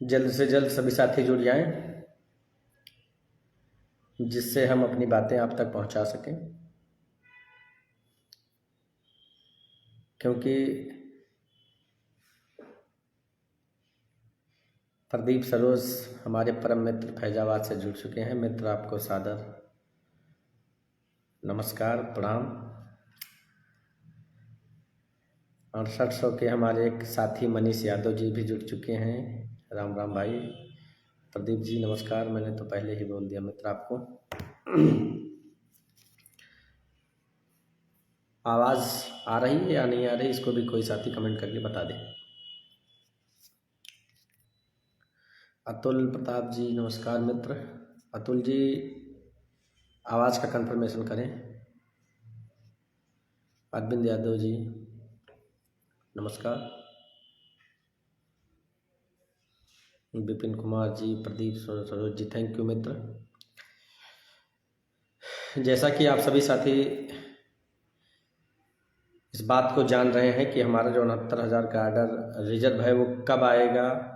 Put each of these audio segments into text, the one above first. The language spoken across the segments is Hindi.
जल्द से जल्द सभी साथी जुड़ जाएं, जिससे हम अपनी बातें आप तक पहुंचा सकें, क्योंकि प्रदीप सरोज हमारे परम मित्र फैजाबाद से जुड़ चुके हैं। मित्र, आपको सादर नमस्कार, प्रणाम। 6800 के हमारे एक साथी मनीष यादव जी भी जुड़ चुके हैं। राम राम भाई। प्रदीप जी नमस्कार, मैंने तो पहले ही बोल दिया मित्र आपको। आवाज़ आ रही है या नहीं आ रही, इसको भी कोई साथी कमेंट करके बता दे। अतुल प्रताप जी नमस्कार मित्र। अतुल जी आवाज़ का कंफर्मेशन करें। अरविंद यादव जी नमस्कार। विपिन कुमार जी, प्रदीप सरोज जी, थैंक यू मित्र। जैसा कि आप सभी साथी इस बात को जान रहे हैं कि हमारा जो 69,000 का ऑर्डर रिजर्व है वो कब आएगा,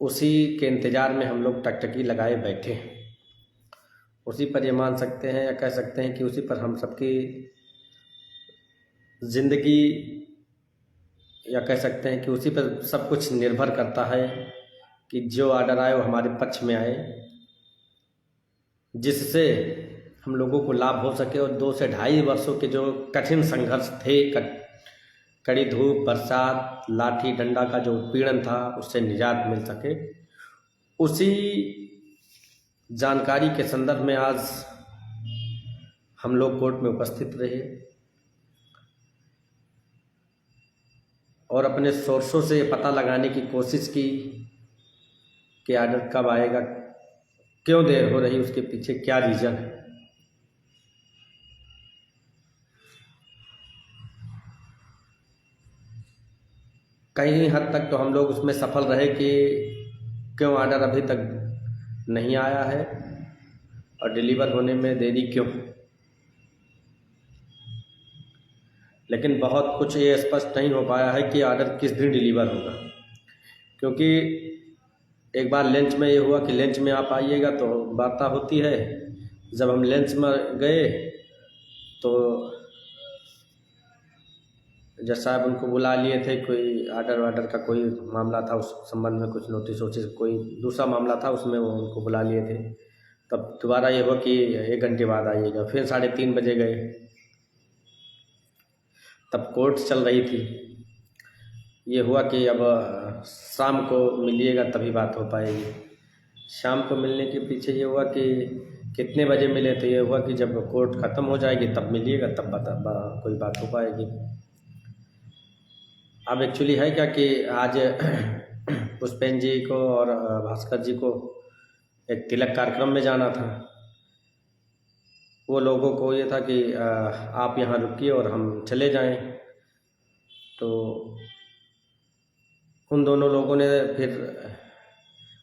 उसी के इंतज़ार में हम लोग टकटकी लगाए बैठे हैं। उसी पर ये मान सकते हैं या कह सकते हैं कि उसी पर हम सबकी ज़िंदगी, या कह सकते हैं कि उसी पर सब कुछ निर्भर करता है कि जो ऑर्डर आए वो हमारे पक्ष में आए, जिससे हम लोगों को लाभ हो सके और 2 से ढाई वर्षों के जो कठिन संघर्ष थे, कड़ी धूप, बरसात, लाठी डंडा का जो उत्पीड़न था, उससे निजात मिल सके। उसी जानकारी के संदर्भ में आज हम लोग कोर्ट में उपस्थित रहे और अपने सोर्सों से पता लगाने की कोशिश की कि ऑर्डर कब आएगा, क्यों देर हो रही, उसके पीछे क्या रीज़न है। कहीं हद तक तो हम लोग उसमें सफल रहे कि क्यों ऑर्डर अभी तक नहीं आया है और डिलीवर होने में देरी क्यों। लेकिन बहुत कुछ ये स्पष्ट नहीं हो पाया है कि ऑर्डर किस दिन डिलीवर होगा, क्योंकि एक बार लंच में ये हुआ कि लंच में आप आइएगा तो वार्ता होती है। जब हम लंच में गए तो जज साहब उनको बुला लिए थे, कोई ऑर्डर का कोई मामला था, उस संबंध में कुछ नोटिस वोटिस कोई दूसरा मामला था, उसमें वो उनको बुला लिए थे। तब दोबारा ये हुआ कि 1 घंटे बाद आइएगा। फिर 3:30 बजे गए, तब कोर्ट चल रही थी। ये हुआ कि अब शाम को मिलिएगा तभी बात हो पाएगी। शाम को मिलने के पीछे ये हुआ कि कितने बजे मिले, तो ये हुआ कि जब कोर्ट ख़त्म हो जाएगी तब मिलिएगा, तब कोई बात हो पाएगी। अब एक्चुअली है क्या कि आज पुष्पेन जी को और भास्कर जी को एक तिलक कार्यक्रम में जाना था। वो लोगों को ये था कि आप यहाँ रुकिए और हम चले जाएं। तो उन दोनों लोगों ने फिर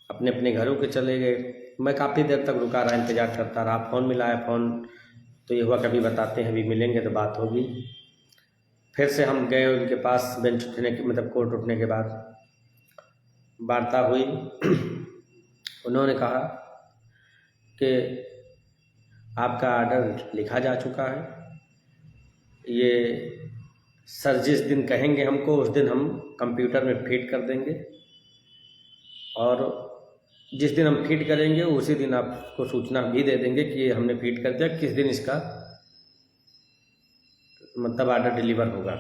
अपने अपने घरों के चले गए। मैं काफ़ी देर तक रुका रहा, इंतज़ार करता रहा। फ़ोन मिलाया, फ़ोन तो ये हुआ कभी बताते हैं, अभी मिलेंगे तो बात होगी। फिर से हम गए उनके पास, बेंच उठने के मतलब कोर्ट उठने के बाद वार्ता हुई। उन्होंने कहा कि आपका ऑर्डर लिखा जा चुका है, ये सर जिस दिन कहेंगे हमको उस दिन हम कंप्यूटर में फीड कर देंगे, और जिस दिन हम फीड करेंगे उसी दिन आपको सूचना भी दे देंगे कि ये हमने फीड कर दिया, किस दिन इसका मतलब ऑर्डर डिलीवर होगा।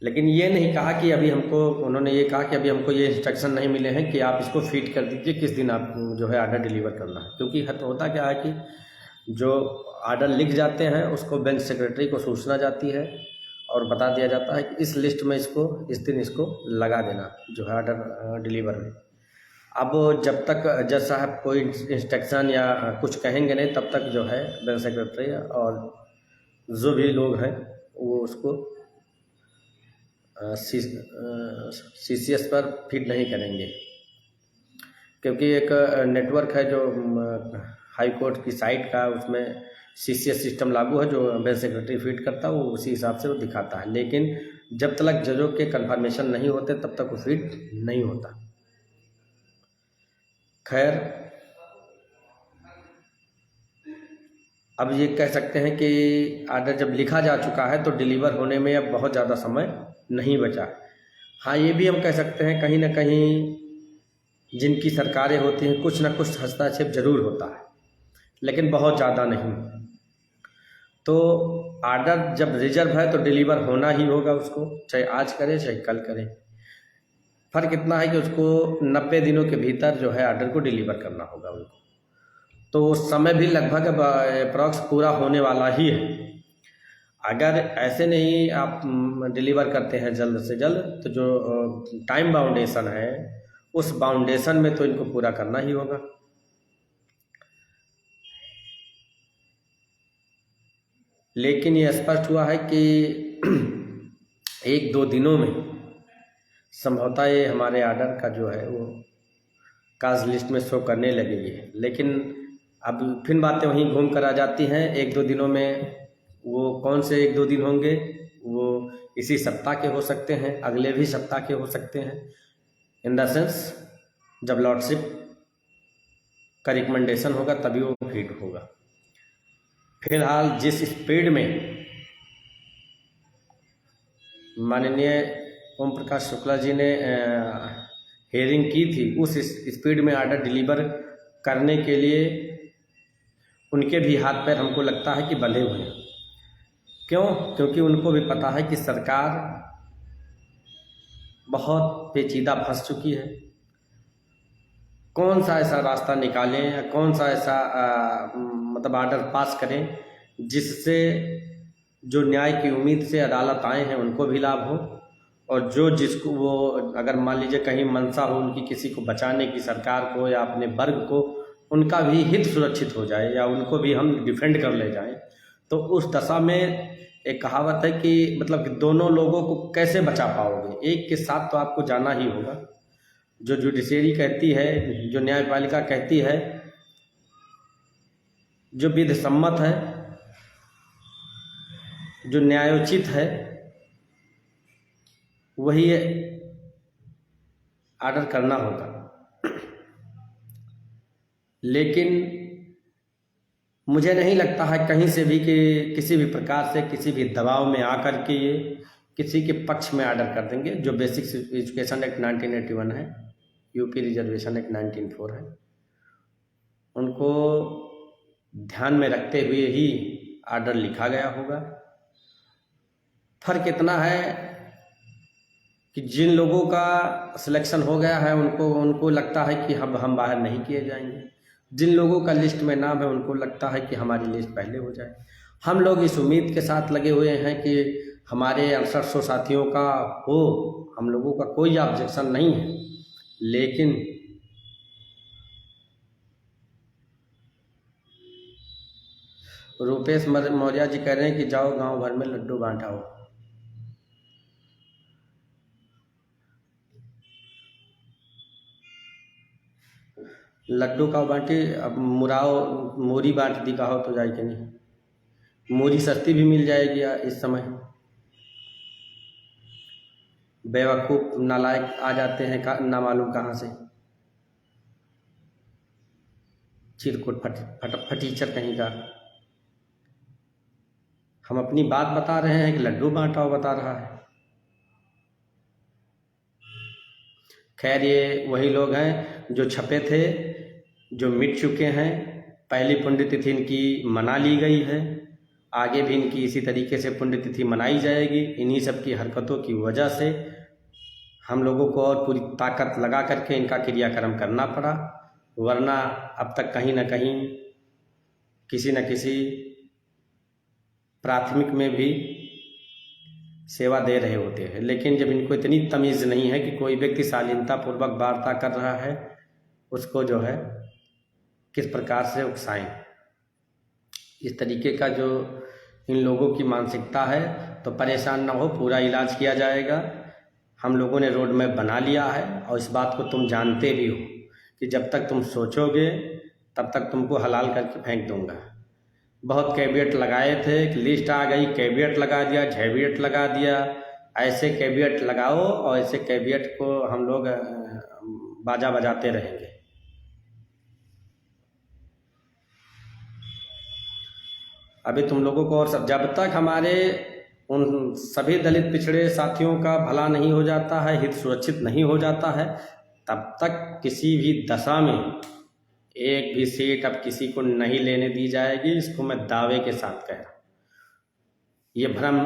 लेकिन ये नहीं कहा कि अभी हमको, उन्होंने ये कहा कि अभी हमको ये इंस्ट्रक्शन नहीं मिले हैं कि आप इसको फीड कर दीजिए किस दिन आप जो है ऑर्डर डिलीवर करना है। क्योंकि होता क्या है कि जो ऑर्डर लिख जाते हैं उसको बेंच सेक्रेटरी को सूचना जाती है और बता दिया जाता है कि इस लिस्ट में इसको इस दिन इसको लगा देना जो है ऑर्डर डिलीवर में। अब जब तक जज साहब कोई इंस्ट्रक्शन या कुछ कहेंगे नहीं, तब तक जो है बेंच सेक्रेटरी और जो भी लोग हैं वो उसको CCS पर फीड नहीं करेंगे। क्योंकि एक नेटवर्क है जो हाई कोर्ट की साइट का, उसमें सीसीएस सिस्टम लागू है जो बेल सेक्रेटरी फीड करता है, वो उसी हिसाब से वो दिखाता है। लेकिन जब तक जजों के कंफर्मेशन नहीं होते तब तक वो फीड नहीं होता। खैर, अब ये कह सकते हैं कि आर्डर जब लिखा जा चुका है तो डिलीवर होने में अब बहुत ज़्यादा समय नहीं बचा। हाँ, ये भी हम कह सकते हैं कहीं ना कहीं जिनकी सरकारें होती हैं कुछ ना कुछ हस्तक्षेप जरूर होता है, लेकिन बहुत ज़्यादा नहीं। तो आर्डर जब रिजर्व है तो डिलीवर होना ही होगा उसको, चाहे आज करें चाहे कल करें। फ़र्क इतना है कि उसको 90 दिनों के भीतर जो है आर्डर को डिलीवर करना होगा उनको। तो वो समय भी लगभग अप्रॉक्स पूरा होने वाला ही है। अगर ऐसे नहीं आप डिलीवर करते हैं जल्द से जल्द, तो जो टाइम बाउंडेशन है उस बाउंडेशन में तो इनको पूरा करना ही होगा। लेकिन ये स्पष्ट हुआ है कि 1-2 दिनों में संभवतः ये हमारे आर्डर का जो है वो काज लिस्ट में शो करने लगेगी। लेकिन अब फिर बातें वहीं घूम कर आ जाती हैं। 1-2 दिनों में वो कौन से 1-2 दिन होंगे, वो इसी सप्ताह के हो सकते हैं, अगले भी सप्ताह के हो सकते हैं। इन द सेंस जब लॉर्डशिप का रिकमेंडेशन होगा तभी वो फीड होगा। फिलहाल जिस स्पीड में माननीय ओम प्रकाश शुक्ला जी ने हेयरिंग की थी, उस स्पीड में आर्डर डिलीवर करने के लिए उनके भी हाथ पैर हमको लगता है कि बंधे हुए हैं। क्यों? क्योंकि उनको भी पता है कि सरकार बहुत पेचीदा फंस चुकी है। कौन सा ऐसा रास्ता निकालें या कौन सा ऐसा मतलब आर्डर पास करें जिससे जो न्याय की उम्मीद से अदालत आए हैं उनको भी लाभ हो, और जो जिसको वो अगर मान लीजिए कहीं मंशा हो उनकी किसी को बचाने की, सरकार को या अपने वर्ग को, उनका भी हित सुरक्षित हो जाए या उनको भी हम डिफेंड कर ले जाएं। तो उस दशा में एक कहावत है कि मतलब कि दोनों लोगों को कैसे बचा पाओगे, एक के साथ तो आपको जाना ही होगा। जो जुडिशरी कहती है, जो न्यायपालिका कहती है, जो विधि सम्मत है, जो न्यायोचित है, वही आर्डर करना होगा। लेकिन मुझे नहीं लगता है कहीं से भी कि किसी भी प्रकार से किसी भी दबाव में आकर के ये किसी के पक्ष में आर्डर कर देंगे। जो बेसिक एजुकेशन एक्ट 1981 है, यूपी रिजर्वेशन एक्ट 1904 है, उनको ध्यान में रखते हुए ही आर्डर लिखा गया होगा। फर्क इतना है कि जिन लोगों का सिलेक्शन हो गया है उनको लगता है कि हम बाहर नहीं किए जाएंगे। जिन लोगों का लिस्ट में नाम है उनको लगता है कि हमारी लिस्ट पहले हो जाए। हम लोग इस उम्मीद के साथ लगे हुए हैं कि हमारे 6800 साथियों का हो, हम लोगों का कोई ऑब्जेक्शन नहीं है। लेकिन रुपेश मौर्य जी कह रहे हैं कि जाओ गांव भर में लड्डू बांटाओ। लड्डू का बांटे, अब मोरी बांट दी का हो तो जाए कि नहीं। मोरी सस्ती भी मिल जाएगी इस समय। बेवकूफ़ नालायक आ जाते हैं ना मालूम कहाँ से, चिरकुट फटीचर कहीं का। हम अपनी बात बता रहे हैं कि लड्डू बांटाओ बता रहा है। खैर, ये वही लोग हैं जो छपे थे, जो मिट चुके हैं। पहली पुण्यतिथि इनकी मना ली गई है, आगे भी इनकी इसी तरीके से पुण्यतिथि मनाई जाएगी। इन्हीं सब की हरकतों की वजह से हम लोगों को और पूरी ताकत लगा करके इनका क्रियाक्रम करना पड़ा, वरना अब तक कहीं ना कहीं किसी न किसी प्राथमिक में भी सेवा दे रहे होते हैं। लेकिन जब इनको इतनी तमीज़ नहीं है कि कोई व्यक्ति शालीनतापूर्वक वार्ता कर रहा है, उसको जो है किस प्रकार से उकसाएं, इस तरीके का जो इन लोगों की मानसिकता है, तो परेशान ना हो, पूरा इलाज किया जाएगा। हम लोगों ने रोड मैप बना लिया है और इस बात को तुम जानते भी हो कि जब तक तुम सोचोगे तब तक तुमको हलाल करके फेंक दूंगा। बहुत कैवियट लगाए थे, एक लिस्ट आ गई, कैवियट लगा दिया, झैवियट लगा दिया। ऐसे कैवियट लगाओ और ऐसे कैवियट को हम लोग बाजा बजाते रहेंगे। अभी तुम लोगों को, और सब जब तक हमारे उन सभी दलित पिछड़े साथियों का भला नहीं हो जाता है, हित सुरक्षित नहीं हो जाता है, तब तक किसी भी दशा में एक भी सीट अब किसी को नहीं लेने दी जाएगी। इसको मैं दावे के साथ कह रहा हूँ। ये भ्रम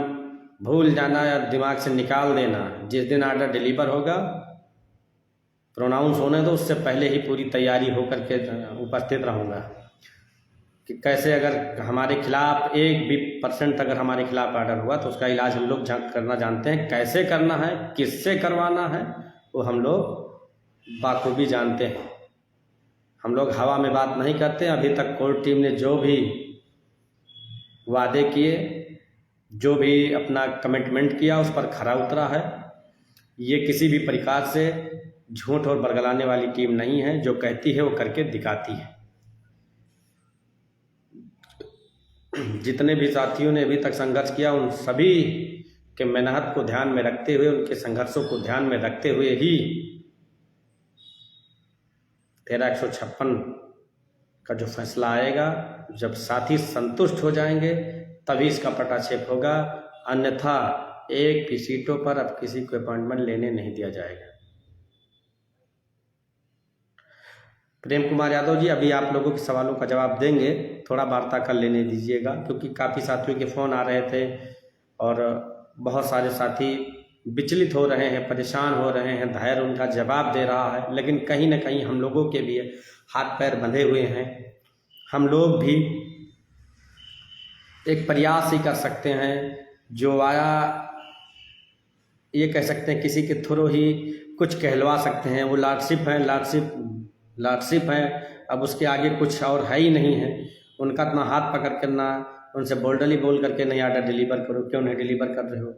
भूल जाना या दिमाग से निकाल देना। जिस दिन आर्डर डिलीवर होगा, प्रोनाउंस होने दो, उससे पहले ही पूरी तैयारी होकर के उपस्थित रहूँगा कि कैसे अगर हमारे खिलाफ 1% अगर हमारे खिलाफ आर्डर हुआ तो उसका इलाज हम लोग करना जानते हैं। कैसे करना है, किससे करवाना है, वो हम लोग बाखूबी जानते हैं। हम लोग हवा में बात नहीं करते। अभी तक कोर्ट टीम ने जो भी वादे किए, जो भी अपना कमिटमेंट किया, उस पर खरा उतरा है। ये किसी भी प्रकार से झूठ और बरगलाने वाली टीम नहीं है। जो कहती है वो करके दिखाती है। जितने भी साथियों ने अभी तक संघर्ष किया, उन सभी के मेहनत को ध्यान में रखते हुए, उनके संघर्षों को ध्यान में रखते हुए ही 13/156 का जो फैसला आएगा, जब साथी संतुष्ट हो जाएंगे तभी इसका पटाक्षेप होगा। अन्यथा एक भी सीटों पर अब किसी को अपॉइंटमेंट लेने नहीं दिया जाएगा। प्रेम कुमार यादव जी, अभी आप लोगों के सवालों का जवाब देंगे, थोड़ा वार्ता कर लेने दीजिएगा, क्योंकि काफ़ी साथियों के फ़ोन आ रहे थे और बहुत सारे साथी विचलित हो रहे हैं, परेशान हो रहे हैं। धैर्य उनका जवाब दे रहा है, लेकिन कहीं ना कहीं हम लोगों के भी हाथ पैर बंधे हुए हैं। हम लोग भी एक प्रयास ही कर सकते हैं, जो आया ये कह सकते हैं, किसी के थ्रू ही कुछ कहलवा सकते हैं। वो लॉर्डशिप है, लॉर्डशिप है, अब उसके आगे कुछ और है ही नहीं है। उनका इतना हाथ पकड़ करना, उनसे बोल्डली बोल करके नहीं आर्डर डिलीवर करो, क्यों नहीं डिलीवर कर रहे हो,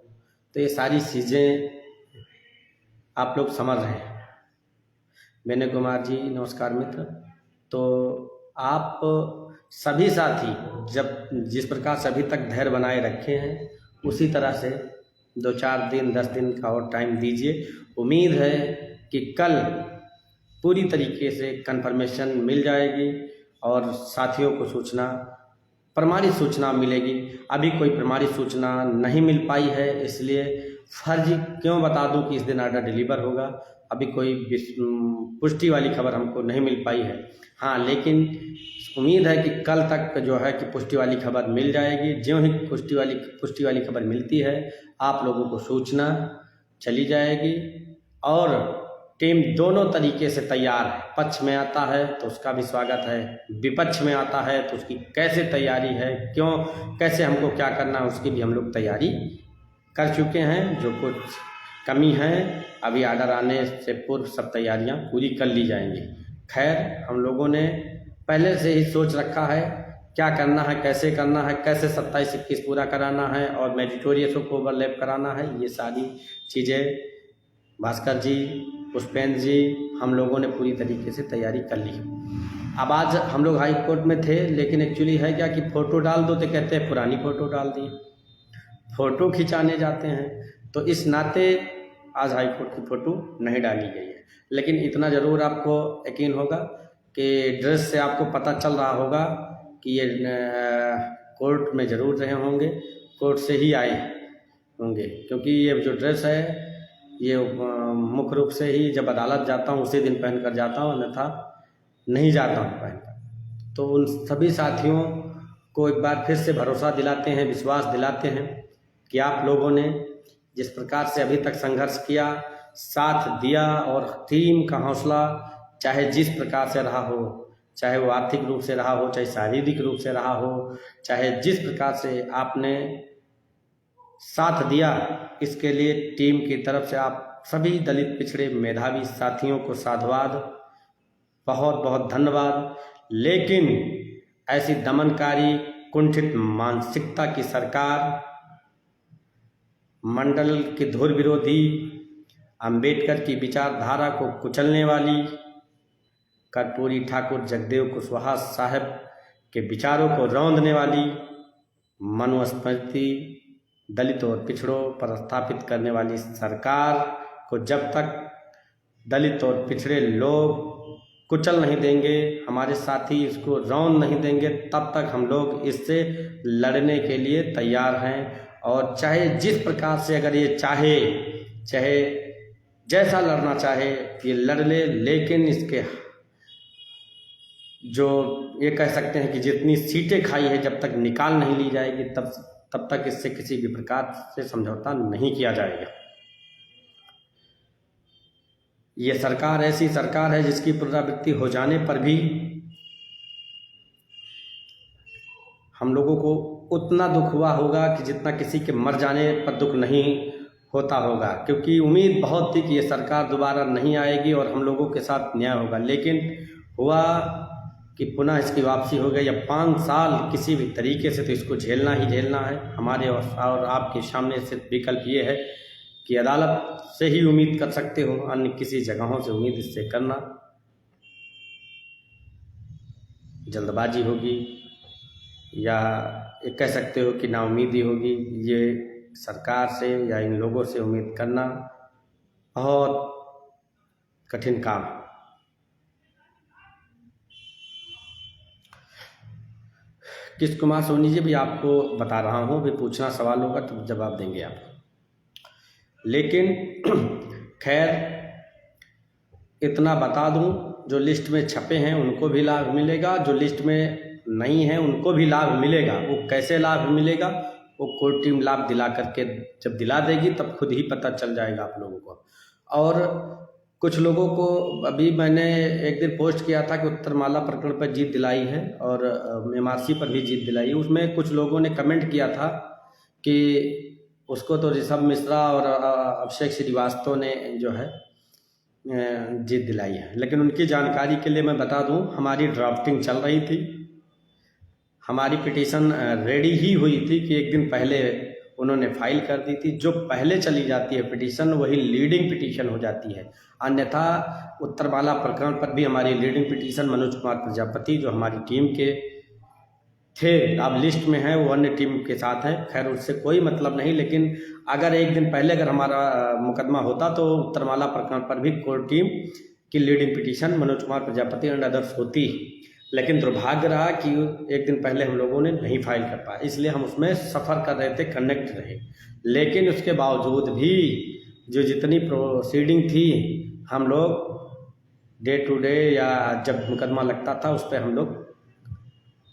तो ये सारी चीज़ें आप लोग समझ रहे हैं। विनय कुमार जी नमस्कार मित्र। तो आप सभी साथी जब जिस प्रकार से अभी तक धैर्य बनाए रखे हैं, उसी तरह से 2-4 दिन 10 दिन का और टाइम दीजिए। उम्मीद है कि कल पूरी तरीके से कंफर्मेशन मिल जाएगी और साथियों को सूचना, प्रमाणित सूचना मिलेगी। अभी कोई प्रमाणित सूचना नहीं मिल पाई है, इसलिए फर्ज क्यों बता दूं कि इस दिन आर्डर डिलीवर होगा। अभी कोई पुष्टि वाली खबर हमको नहीं मिल पाई है। हाँ, लेकिन उम्मीद है कि कल तक जो है कि पुष्टि वाली खबर मिल जाएगी। ज्यों ही पुष्टि वाली खबर मिलती है, आप लोगों को सूचना चली जाएगी। और टीम दोनों तरीके से तैयार है। पक्ष में आता है तो उसका भी स्वागत है, विपक्ष में आता है तो उसकी कैसे तैयारी है, क्यों, कैसे हमको क्या करना है, उसकी भी हम लोग तैयारी कर चुके हैं। जो कुछ कमी है अभी आर्डर आने से पूर्व सब तैयारियां पूरी कर ली जाएंगी। खैर, हम लोगों ने पहले से ही सोच रखा है क्या करना है, कैसे करना है, कैसे 27-21 पूरा कराना है और मेरिटोरियसों को ओवरलैप कराना है। ये सारी चीज़ें भास्कर जी, पुष्पेंद्र जी, हम लोगों ने पूरी तरीके से तैयारी कर ली। अब आज हम लोग हाई कोर्ट में थे, लेकिन एक्चुअली है क्या कि फ़ोटो डाल दो तो कहते हैं पुरानी फ़ोटो डाल दी, फ़ोटो खिंचाने जाते हैं। तो इस नाते आज हाई कोर्ट की फ़ोटो नहीं डाली गई है। लेकिन इतना ज़रूर आपको यकीन होगा कि ड्रेस से आपको पता चल रहा होगा कि ये कोर्ट में ज़रूर रहे होंगे, कोर्ट से ही आए होंगे, क्योंकि ये जो ड्रेस है ये मुख्य रूप से ही जब अदालत जाता हूँ उसी दिन पहन कर जाता हूँ, अन्यथा नहीं जाता हूँ पहनकर। तो उन सभी साथियों को एक बार फिर से भरोसा दिलाते हैं, विश्वास दिलाते हैं कि आप लोगों ने जिस प्रकार से अभी तक संघर्ष किया, साथ दिया, और टीम का हौसला चाहे जिस प्रकार से रहा हो, चाहे वो आर्थिक रूप से रहा हो, चाहे शारीरिक रूप से रहा हो, चाहे जिस प्रकार से आपने साथ दिया, इसके लिए टीम की तरफ से आप सभी दलित पिछड़े मेधावी साथियों को साधुवाद, बहुत बहुत धन्यवाद। लेकिन ऐसी दमनकारी कुंठित मानसिकता की सरकार, मंडल के धुर विरोधी, अंबेडकर की विचारधारा को कुचलने वाली, कर्पूरी ठाकुर जगदेव कुशवाहा साहब के विचारों को रौंदने वाली मनुस्मृति दलित और पिछड़ों पर स्थापित करने वाली सरकार को जब तक दलित और पिछड़े लोग कुचल नहीं देंगे, हमारे साथी इसको रौंद नहीं देंगे, तब तक हम लोग इससे लड़ने के लिए तैयार हैं। और चाहे जिस प्रकार से अगर ये चाहे जैसा लड़ना चाहे ये लड़ ले, लेकिन इसके जो ये कह सकते हैं कि जितनी सीटें खाई है जब तक निकाल नहीं ली जाएगी तब तक इससे किसी भी प्रकार से समझौता नहीं किया जाएगा। ये सरकार ऐसी सरकार है जिसकी पुनरावृत्ति हो जाने पर भी हम लोगों को उतना दुख हुआ होगा कि जितना किसी के मर जाने पर दुख नहीं होता होगा, क्योंकि उम्मीद बहुत थी कि ये सरकार दोबारा नहीं आएगी और हम लोगों के साथ न्याय होगा। लेकिन हुआ कि पुनः इसकी वापसी हो गई। अब 5 साल किसी भी तरीके से तो इसको झेलना ही झेलना है। हमारे और आपके सामने सिर्फ विकल्प ये है कि अदालत से ही उम्मीद कर सकते हो, अन्य किसी जगहों से उम्मीद इससे करना जल्दबाजी होगी या ये कह सकते हो कि नाउम्मीदी होगी। ये सरकार से या इन लोगों से उम्मीद करना बहुत कठिन काम। किस कुमार सोनी जी भी आपको बता रहा हूँ, भी पूछना सवाल होगा तो जवाब देंगे आप। लेकिन खैर इतना बता दूं, जो लिस्ट में छपे हैं उनको भी लाभ मिलेगा, जो लिस्ट में नहीं है उनको भी लाभ मिलेगा। वो कैसे लाभ मिलेगा, वो कोर्ट टीम लाभ दिला करके जब दिला देगी तब खुद ही पता चल जाएगा आप लोगों को। और कुछ लोगों को अभी मैंने एक दिन पोस्ट किया था कि उत्तरमाला प्रकरण पर जीत दिलाई है और MRC पर भी जीत दिलाई है। उसमें कुछ लोगों ने कमेंट किया था कि उसको तो ऋषभ मिश्रा और अभिषेक श्रीवास्तव ने जो है जीत दिलाई है। लेकिन उनकी जानकारी के लिए मैं बता दूं, हमारी ड्राफ्टिंग चल रही थी, हमारी पिटीशन रेडी ही हुई थी कि एक दिन पहले उन्होंने फाइल कर दी थी। जो पहले चली जाती है पिटीशन वही लीडिंग पिटीशन हो जाती है। अन्यथा उत्तरमाला प्रकरण पर भी हमारी लीडिंग पिटीशन मनोज कुमार प्रजापति जो हमारी टीम के थे, अब लिस्ट में है, वो अन्य टीम के साथ हैं। खैर उससे कोई मतलब नहीं, लेकिन अगर एक दिन पहले अगर हमारा मुकदमा होता तो उत्तरमाला प्रकरण पर भी कोर्ट टीम की leading petition Manoj Kumar Prajapati and others होती। लेकिन दुर्भाग्य रहा कि एक दिन पहले हम लोगों ने नहीं फाइल कर पाया, इसलिए हम उसमें सफ़र कर रहे थे, कनेक्ट रहे। लेकिन उसके बावजूद भी जो जितनी प्रोसीडिंग थी हम लोग डे टू डे या जब मुकदमा लगता था उस पर हम लोग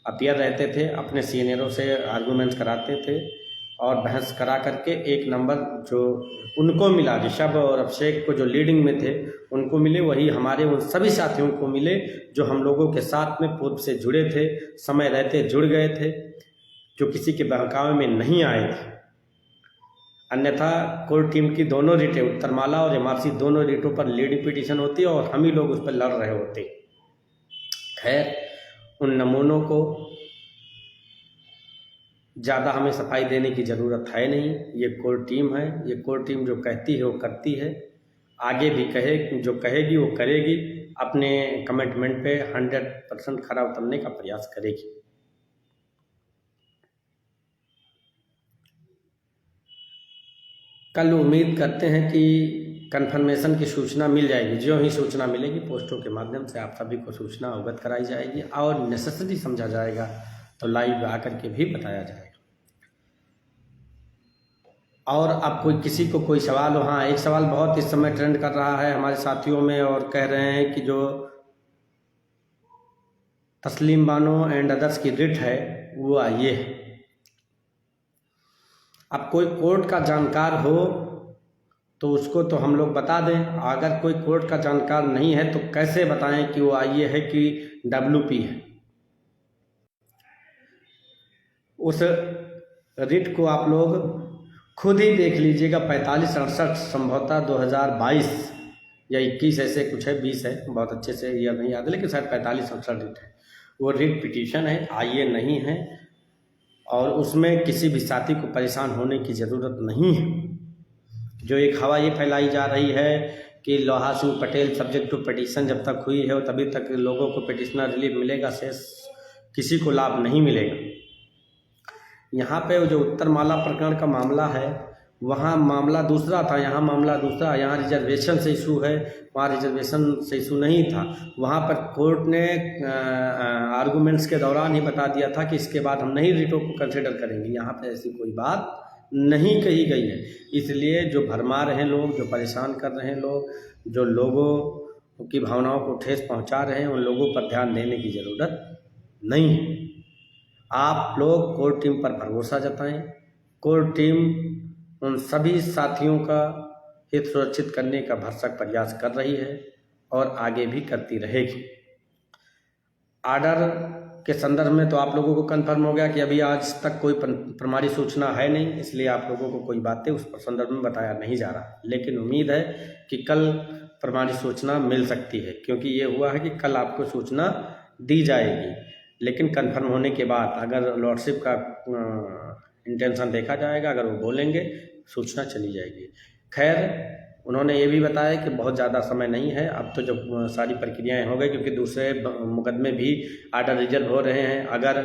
अपीयर रहते थे, अपने सीनियरों से आर्गूमेंट्स कराते थे और बहस करा करके एक नंबर जो उनको मिला, ऋषभ और अभिषेक को जो लीडिंग में थे उनको मिले, वही हमारे उन सभी साथियों को मिले जो हम लोगों के साथ में पूर्व से जुड़े थे, समय रहते जुड़ गए थे, जो किसी के बहकावे में नहीं आए थे। अन्यथा कोर्ट टीम की दोनों रिटें, उत्तरमाला और MRC दोनों रिटों पर लीडिंग पिटीशन होती है और हम ही लोग उस पर लड़ रहे होते। खैर उन नमूनों को ज़्यादा हमें सफाई देने की ज़रूरत है नहीं। ये कोर टीम है, ये कोर टीम जो कहती है वो करती है, आगे भी कहे, जो कहेगी वो करेगी, अपने कमिटमेंट पे 100% खरा उतरने का प्रयास करेगी। कल उम्मीद करते हैं कि कन्फर्मेशन की सूचना मिल जाएगी। जो ही सूचना मिलेगी पोस्टों के माध्यम से आप सभी को सूचना अवगत कराई जाएगी और नेसेसरी समझा जाएगा तो लाइव आकर के भी बताया जाएगा। और अब कोई किसी को कोई सवाल हो? हाँ, एक सवाल बहुत इस समय ट्रेंड कर रहा है हमारे साथियों में और कह रहे हैं कि जो तस्लीम बानो एंड अदर्स की रिट है वो आइए। अब कोई कोर्ट का जानकार हो तो उसको तो हम लोग बता दें, अगर कोई कोर्ट का जानकार नहीं है तो कैसे बताएं कि वो आइए है कि WP है। उस रिट को आप लोग खुद ही देख लीजिएगा। 4568 संभवतः 2022 या 21 ऐसे कुछ है, 20 है, बहुत अच्छे से यह नहीं याद है, लेकिन शायद 4568 रिट है। वो रिट पिटीशन है, आइए नहीं है और उसमें किसी भी साथी को परेशान होने की ज़रूरत नहीं है। जो एक हवा ये फैलाई जा रही है कि Loha Singh Patel subject to petition जब तक हुई है तभी तक लोगों को पिटिशनर रिलीफ मिलेगा, शेष किसी को लाभ नहीं मिलेगा। यहाँ पे जो उत्तरमाला प्रकरण का मामला है वहाँ मामला दूसरा था, यहाँ मामला दूसरा। यहाँ रिजर्वेशन से इशू है, वहाँ रिजर्वेशन से इशू नहीं था। वहाँ पर कोर्ट ने आर्गूमेंट्स के दौरान ही बता दिया था कि इसके बाद हम नहीं रिटों को कंसिडर करेंगे। यहाँ पे ऐसी कोई बात नहीं कही गई है। इसलिए जो भरमा रहे लोग, जो परेशान कर रहे हैं लोग, जो लोगों की भावनाओं को ठेस पहुँचा रहे हैं, उन लोगों पर ध्यान देने की ज़रूरत नहीं है। आप लोग कोर टीम पर भरोसा जताएं। कोर टीम उन सभी साथियों का हित सुरक्षित करने का भरसक प्रयास कर रही है और आगे भी करती रहेगी। आर्डर के संदर्भ में तो आप लोगों को कंफर्म हो गया कि अभी आज तक कोई प्रमाणी सूचना है नहीं, इसलिए आप लोगों को कोई बातें उस संदर्भ में बताया नहीं जा रहा। लेकिन उम्मीद है कि कल प्रमाणी सूचना मिल सकती है, क्योंकि ये हुआ है कि कल आपको सूचना दी जाएगी। लेकिन कंफर्म होने के बाद अगर लॉर्डशिप का इंटेंशन देखा जाएगा, अगर वो बोलेंगे सूचना चली जाएगी। खैर, उन्होंने ये भी बताया कि बहुत ज़्यादा समय नहीं है, अब तो जब सारी प्रक्रियाएं हो गई, क्योंकि दूसरे मुकदमे भी आर्डर रिजर्व हो रहे हैं। अगर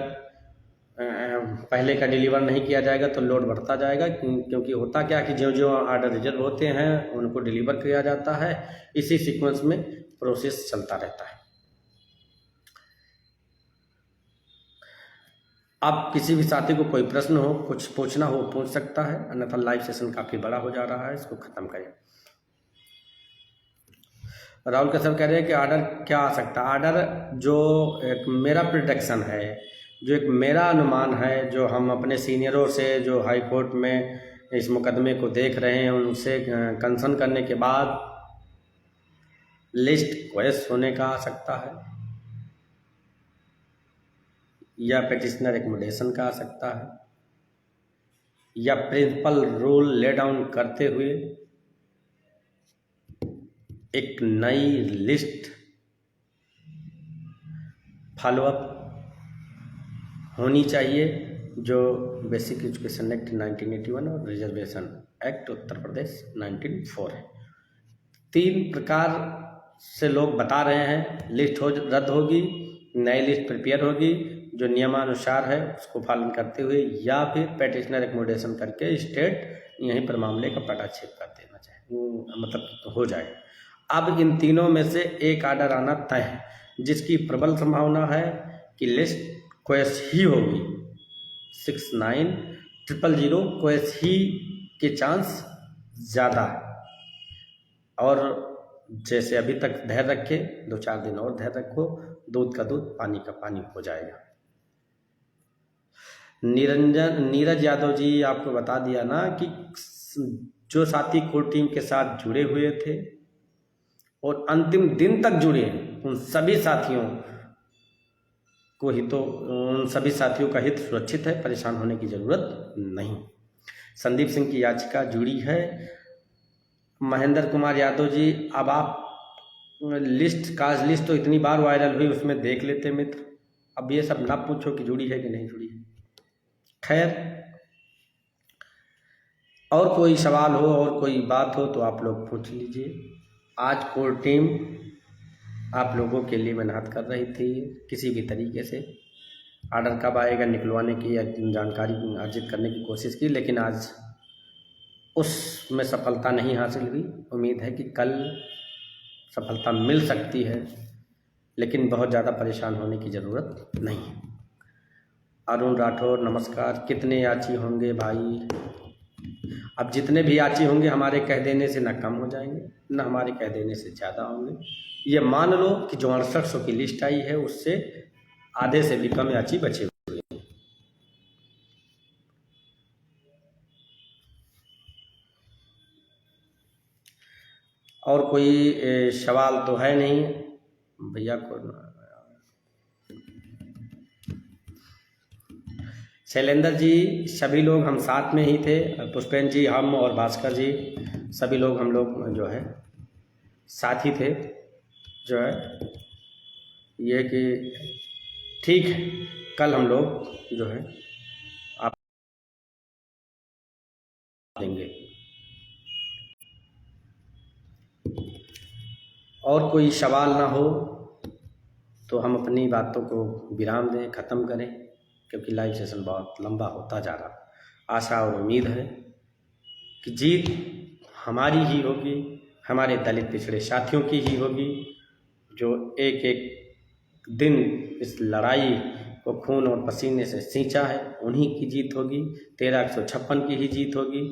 पहले का डिलीवर नहीं किया जाएगा तो लोड बढ़ता जाएगा, क्योंकि होता क्या कि जो जो आर्डर रिजर्व होते हैं उनको डिलीवर किया जाता है। इसी सीक्वेंस में प्रोसेस चलता रहता है। अब किसी भी साथी को कोई प्रश्न हो, कुछ पूछना हो, पूछ सकता है, अन्यथा लाइव सेशन काफ़ी बड़ा हो जा रहा है, इसको ख़त्म करें। राहुल कसर कह रहे हैं कि आर्डर क्या आ सकता है। आर्डर जो एक मेरा प्रिडिक्शन है, जो एक मेरा अनुमान है, जो हम अपने सीनियरों से जो हाई कोर्ट में इस मुकदमे को देख रहे हैं उनसे कंसर्न करने के बाद लिस्ट क्वेश्चन होने का आ सकता है, या पिटिशनर एकमोडेशन का आ सकता है, या प्रिंसिपल रूल ले डाउन करते हुए एक नई लिस्ट फॉलोअप होनी चाहिए, जो बेसिक एजुकेशन एक्ट 1981 और रिजर्वेशन एक्ट उत्तर प्रदेश 1904 है। 3 प्रकार से लोग बता रहे हैं लिस्ट रद्द होगी, नई लिस्ट प्रिपेयर होगी जो नियमानुसार है उसको पालन करते हुए, या फिर पिटिशनर एकमोडेशन करके स्टेट यहीं पर मामले का पटाक्षेप कर देना चाहिए, मतलब हो जाए। अब इन तीनों में से एक आर्डर आना तय है, जिसकी प्रबल संभावना है कि लिस्ट क्वेश ही होगी। 6900 क्वेश ही के चांस ज़्यादा है। और जैसे अभी तक धैर्य रखे, 2-4 दिन और धैर्य रखो, दूध का दूध पानी का पानी हो जाएगा। नीरज यादव जी, आपको बता दिया ना कि जो साथी कोर टीम के साथ जुड़े हुए थे और अंतिम दिन तक जुड़े हैं, उन सभी साथियों को उन सभी साथियों का हित सुरक्षित है, परेशान होने की ज़रूरत नहीं। संदीप सिंह की याचिका जुड़ी है। महेंद्र कुमार यादव जी, अब आप काज लिस्ट तो इतनी बार वायरल हुई, उसमें देख लेते मित्र। अब ये सब ना पूछो कि जुड़ी है कि नहीं जुड़ी है। खैर, और कोई सवाल हो और कोई बात हो तो आप लोग पूछ लीजिए। आज कोर टीम आप लोगों के लिए मेहनत कर रही थी, किसी भी तरीके से आर्डर कब आएगा निकलवाने की या जानकारी अर्जित करने की कोशिश की, लेकिन आज उसमें सफलता नहीं हासिल हुई। उम्मीद है कि कल सफलता मिल सकती है, लेकिन बहुत ज़्यादा परेशान होने की ज़रूरत नहीं है। अरुण राठौर, नमस्कार। कितने याची होंगे भाई? अब जितने भी याची होंगे हमारे कह देने से न कम हो जाएंगे, न हमारे कह देने से ज़्यादा होंगे। ये मान लो कि जो 6800 की लिस्ट आई है उससे आधे से भी कम याची बचे हुए हैं। और कोई सवाल तो है नहीं भैया को। शैलेंद्र जी, सभी लोग हम साथ में ही थे, पुष्पेन जी, हम और भास्कर जी, सभी लोग हम लोग जो है साथ ही थे। जो है ये कि ठीक है, कल हम लोग जो है आप देंगे। और कोई सवाल ना हो तो हम अपनी बातों को विराम दें, ख़त्म करें, क्योंकि लाइव सेशन बहुत लंबा होता जा रहा। आशा और उम्मीद है कि जीत हमारी ही होगी, हमारे दलित पिछड़े साथियों की ही होगी, जो एक एक दिन इस लड़ाई को खून और पसीने से सींचा है, उन्हीं की जीत होगी। 1356 की ही जीत होगी।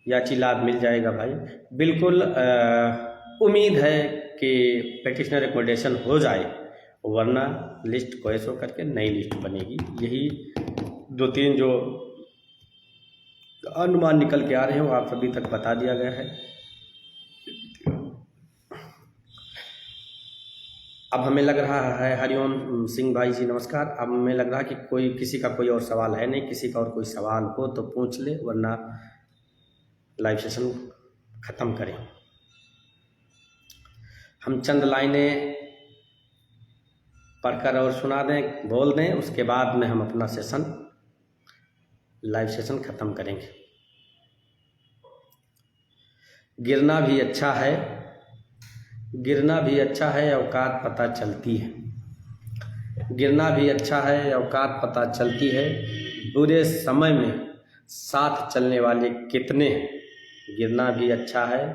याची लाभ मिल जाएगा भाई, बिल्कुल उम्मीद है कि पेटिशनर रिकमेंडेशन हो जाए, वरना लिस्ट क्वेश हो करके नई लिस्ट बनेगी। यही 2-3 जो अनुमान निकल के आ रहे हैं वो आप सभी तक बता दिया गया है। अब हमें लग रहा है, हरिओम सिंह भाई जी नमस्कार, अब हमें लग रहा है कि किसी का कोई और सवाल है नहीं। किसी का और कोई सवाल हो तो पूछ ले, वरना लाइव सेशन ख़त्म करें। हम चंद लाइनें पढ़कर और सुना दें, बोल दें, उसके बाद में हम अपना सेशन, लाइव सेशन ख़त्म करेंगे। गिरना भी अच्छा है, गिरना भी अच्छा है, औकात पता चलती है। गिरना भी अच्छा है, औकात पता चलती है। बुरे समय में साथ चलने वाले कितने हैं। गिरना भी अच्छा है,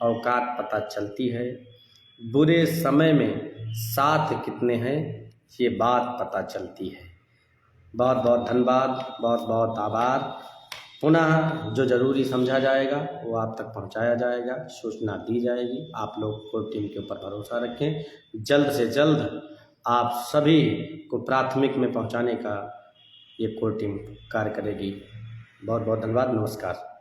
औकात पता चलती है। बुरे समय में साथ कितने हैं, ये बात पता चलती है। बहुत बहुत धन्यवाद, बहुत बहुत आभार। पुनः जो ज़रूरी समझा जाएगा वो आप तक पहुंचाया जाएगा, सूचना दी जाएगी। आप लोग कोर टीम के ऊपर भरोसा रखें, जल्द से जल्द आप सभी को प्राथमिक में पहुंचाने का ये कोर टीम कार्य करेगी। बहुत बहुत धन्यवाद, नमस्कार।